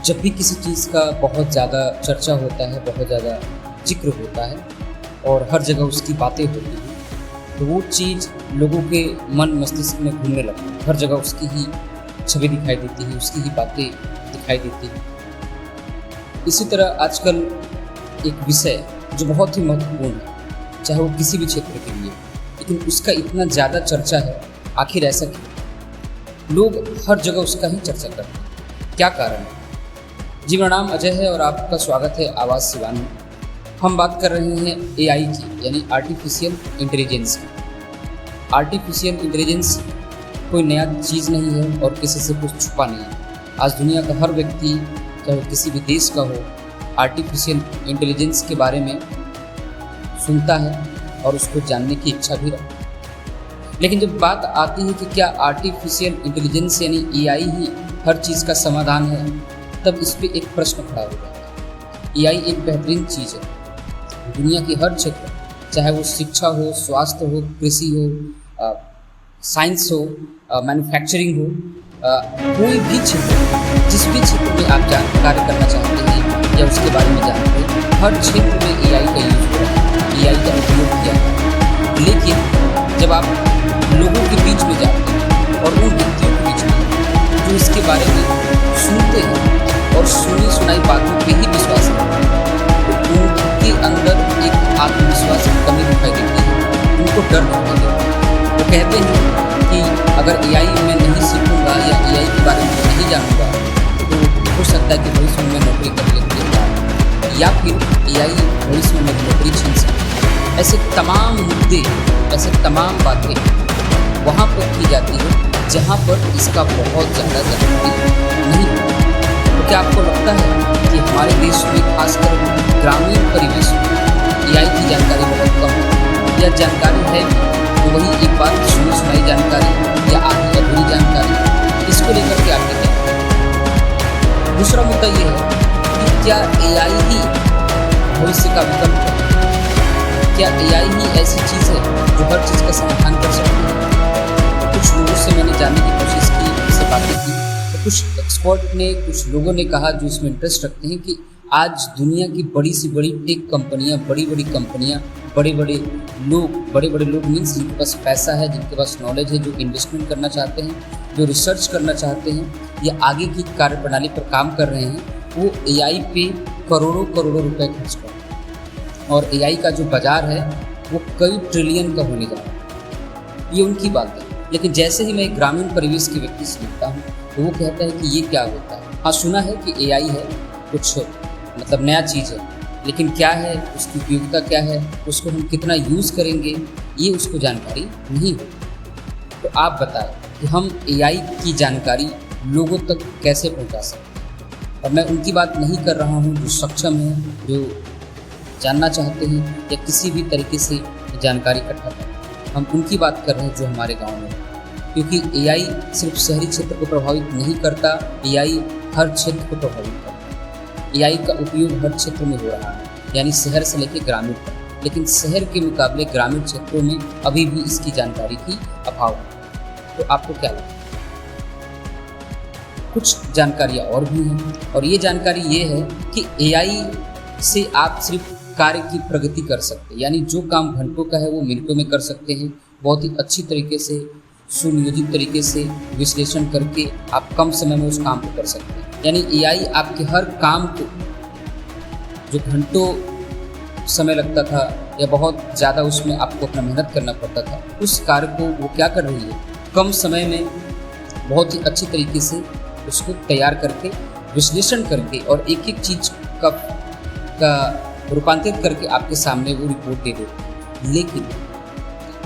जब भी किसी चीज़ का बहुत ज़्यादा चर्चा होता है, बहुत ज़्यादा जिक्र होता है और हर जगह उसकी बातें होती हैं, तो वो चीज़ लोगों के मन मस्तिष्क में घूमने लगती है। हर जगह उसकी ही छवि दिखाई देती है, उसकी ही बातें दिखाई देती हैं। इसी तरह आजकल एक विषय जो बहुत ही महत्वपूर्ण है, चाहे वो किसी भी क्षेत्र के लिए, लेकिन उसका इतना ज़्यादा चर्चा है, आखिर ऐसा क्यों? लोग हर जगह उसका ही चर्चा करते हैं, क्या कारण है? जी, मेरा नाम अजय है और आपका स्वागत है आवाज़ सिवान में। हम बात कर रहे हैं एआई की, यानी आर्टिफिशियल इंटेलिजेंस की। आर्टिफिशियल इंटेलिजेंस कोई नया चीज़ नहीं है और किसी से कुछ छुपा नहीं है। आज दुनिया का हर व्यक्ति, चाहे किसी भी देश का हो, आर्टिफिशियल इंटेलिजेंस के बारे में सुनता है और उसको जानने की इच्छा भी रखता है। लेकिन जब बात आती है कि क्या आर्टिफिशियल इंटेलिजेंस यानी एआई ही हर चीज़ का समाधान है, तब इस पर एक प्रश्न खड़ा हो जाता है। एआई एक बेहतरीन चीज़ है। दुनिया के हर क्षेत्र, चाहे वो शिक्षा हो, स्वास्थ्य हो, कृषि हो, साइंस हो, मैन्युफैक्चरिंग हो, कोई भी क्षेत्र, जिस भी क्षेत्र में आप कार्य करना चाहते हैं या उसके बारे में जानते हैं, हर क्षेत्र में एआई का यूज़ हो रहा है, एआई का उपयोग किया जाता है। लेकिन जब आप लोगों के बीच में जाते हैं और उन व्यक्तियों के बीच में जो इसके बारे में सुनते हैं और सुनी सुनाई बातों पे ही विश्वास करते हैं, तो उनके अंदर एक आत्मविश्वास की कमी दिखाई देती है, उनको डर दिखाई देता है। वो कहते हैं कि अगर एआई में नहीं सीखूंगा या एआई के बारे में नहीं जानूंगा तो हो सकता है कि भविष्य में नौकरी कर लेंगे या फिर एआई भविष्य में मेरी नौकरी छीन सकती है। ऐसे तमाम मुद्दे, ऐसे तमाम बातें वहाँ पर की जाती है जहाँ पर इसका बहुत ज़्यादा जानकारी नहीं है। तो क्या आपको लगता है कि हमारे देश में खासकर ग्रामीण परिवेश में एआई की जानकारी बहुत कम है, या जानकारी है तो वही एक बार सुनी सुनाई जानकारी या आधी अधूरी जानकारी? इसको लेकर के आपके क्या? दूसरा मुद्दा ये है कि क्या एआई ही भविष्य का विकल्प है? क्या एआई ही ऐसी चीज़ है जो हर चीज़ का समाधान कर सकती है? कुछ लोगों से मैंने जानने की कोशिश की, इससे बातें की, तो कुछ एक्सपर्ट ने, कुछ लोगों ने कहा जो इसमें इंटरेस्ट रखते हैं कि आज दुनिया की बड़ी से बड़ी टेक कंपनियां, बड़ी बड़ी कंपनियां, बड़े बड़े लोग मीन्स जिनके पास पैसा है, जिनके पास नॉलेज है, जो इन्वेस्टमेंट करना चाहते हैं, जो रिसर्च करना चाहते हैं या आगे की कार्यप्रणाली पर काम कर रहे हैं, वो एआई पे करोड़ों करोड़ों रुपए खर्च कर रहे हैं। और एआई का जो बाजार है वो कई ट्रिलियन का होने जा रहा है। ये उनकी बात है। लेकिन जैसे ही मैं ग्रामीण परिवेश के व्यक्ति से मिलता हूँ तो वो कहता है कि ये क्या होता है। हाँ, सुना है कि एआई है, कुछ मतलब नया चीज़ है, लेकिन क्या है, उसकी उपयोगिता क्या है, उसको हम कितना यूज़ करेंगे, ये उसको जानकारी नहीं है। तो आप बताएं कि हम एआई की जानकारी लोगों तक कैसे पहुंचा सकते हैं? और मैं उनकी बात नहीं कर रहा हूं जो सक्षम हैं, जो जानना चाहते हैं या किसी भी तरीके से जानकारी इकट्ठा करते हैं। हम उनकी बात कर रहे हैं जो हमारे गांव में, क्योंकि एआई सिर्फ शहरी क्षेत्र को प्रभावित नहीं करता, एआई हर क्षेत्र को प्रभावित करता है। एआई का उपयोग हर क्षेत्र में हो रहा है, यानी शहर से लेकर ग्रामीण तक। लेकिन शहर के मुकाबले ग्रामीण क्षेत्रों में अभी भी इसकी जानकारी की अभाव है। तो आपको क्या लगता है? कुछ जानकारियाँ और भी हैं, और ये जानकारी ये है कि एआई से आप सिर्फ कार्य की प्रगति कर सकते हैं, यानी जो काम घंटों का है वो मिनटों में कर सकते हैं। बहुत ही अच्छी तरीके से, सुनियोजित तरीके से विश्लेषण करके आप कम समय में उस काम को कर सकते हैं। यानी एआई आपके हर काम को, जो घंटों समय लगता था या बहुत ज़्यादा उसमें आपको अपना मेहनत करना पड़ता था, उस कार्य को वो क्या कर रही है, कम समय में बहुत ही अच्छी तरीके से उसको तैयार करके, विश्लेषण करके और एक एक चीज़ का रूपांतरित करके आपके सामने वो रिपोर्ट दे देती। लेकिन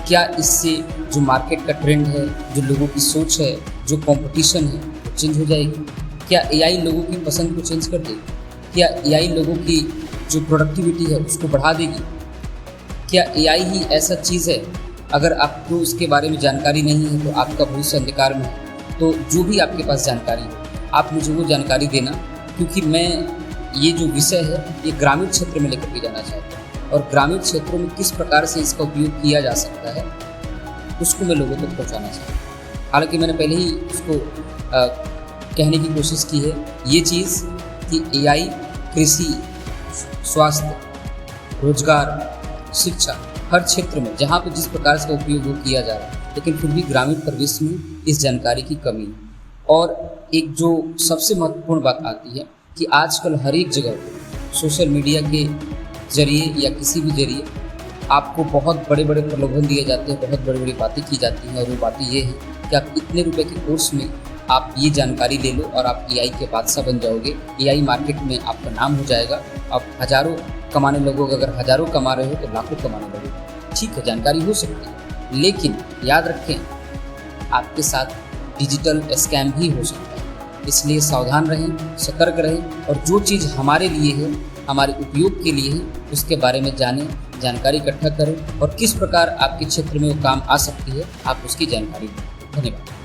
क्या इससे जो मार्केट का ट्रेंड है, जो लोगों की सोच है, जो कंपटीशन है, वो चेंज हो जाएगी? क्या एआई लोगों की पसंद को चेंज कर देगी? क्या एआई लोगों की जो प्रोडक्टिविटी है उसको बढ़ा देगी? क्या एआई ही ऐसा चीज़ है, अगर आपको उसके बारे में जानकारी नहीं है तो आपका भविष्य अंधकार में है? तो जो भी आपके पास जानकारी है, आप मुझे वो जानकारी देना, क्योंकि मैं ये जो विषय है ये ग्रामीण क्षेत्र में लेकर के जाना चाहता हूँ, और ग्रामीण क्षेत्रों में किस प्रकार से इसका उपयोग किया जा सकता है उसको मैं लोगों तक पहुँचाना चाहता हूँ। हालांकि मैंने पहले ही उसको कहने की कोशिश की है, ये चीज़ कि एआई कृषि, स्वास्थ्य, रोजगार, शिक्षा, हर क्षेत्र में जहाँ पे जिस प्रकार से उपयोग वो किया जा रहा है, लेकिन फिर भी ग्रामीण परिवेश में इस जानकारी की कमी है। और एक जो सबसे महत्वपूर्ण बात आती है कि आजकल हर एक जगह सोशल मीडिया के जरिए या किसी भी जरिए आपको बहुत बड़े बड़े प्रलोभन दिए जाते हैं, बहुत बड़ी बड़ी बातें की जाती हैं। और वो बातें ये हैं कि आप इतने रुपए के कोर्स में आप ये जानकारी ले लो और आप एआई के बादशाह बन जाओगे, एआई मार्केट में आपका नाम हो जाएगा, आप हज़ारों कमाने लगोगे। अगर हज़ारों कमा रहे हो तो लाखों कमाने लगोगे। ठीक है, जानकारी हो सकती है, लेकिन याद रखें आपके साथ डिजिटल स्कैम भी हो सकता है। इसलिए सावधान रहें, सतर्क रहें और जो चीज़ हमारे लिए है, हमारे उपयोग के लिए है, उसके बारे में जानें, जानकारी इकट्ठा करें और किस प्रकार आपके क्षेत्र में वो काम आ सकती है, आप उसकी जानकारी दें। धन्यवाद।